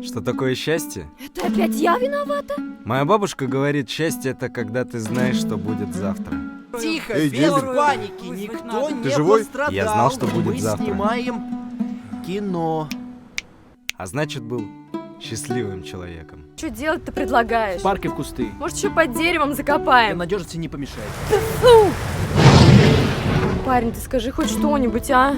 Что такое счастье? Это опять я виновата? Моя бабушка говорит, счастье это когда ты знаешь, что будет завтра. Тихо, Эй, без Дебри. паники, никто Ты не живой? пострадал. Я знал, что будет Мы завтра. снимаем кино. А значит, был счастливым человеком. Что делать ты предлагаешь? В парке в кусты. Может, еще под деревом Для закопаем? надежности не помешает. Фу! Парень, ты скажи хоть что-нибудь, а?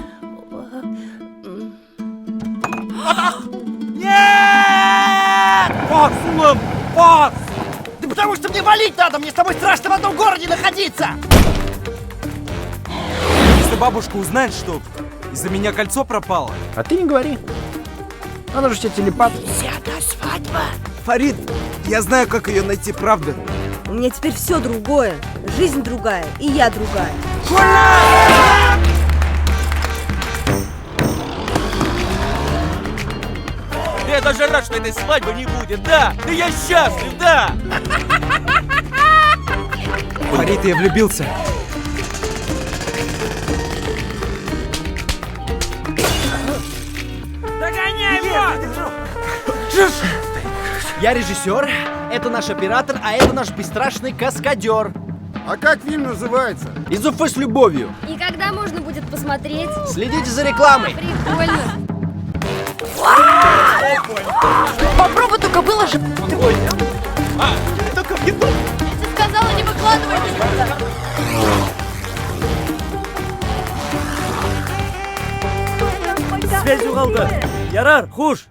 Пас, Улан, пас! Да потому что мне валить надо, мне с тобой страшно в одном городе находиться! Если бабушка узнает, что из-за меня кольцо пропало. А ты не говори. Она же тебе телепат. Фарид, я знаю, как ее найти, правда. У меня теперь все другое. Жизнь другая, и я другая. Я даже рад, что этой свадьбы не будет, да! Да я счастлив, да! Фарид, я влюбился. Догоняй его! Я режиссер, это наш оператор, а это наш бесстрашный каскадер. А как фильм называется? Из Уфы с любовью. И когда можно будет посмотреть? Следите за рекламой. Прикольно. Попробуй только выложи. Только в YouTube! Ты сказала, не выкладывай. Связь жоғалды! Ярар, хуш!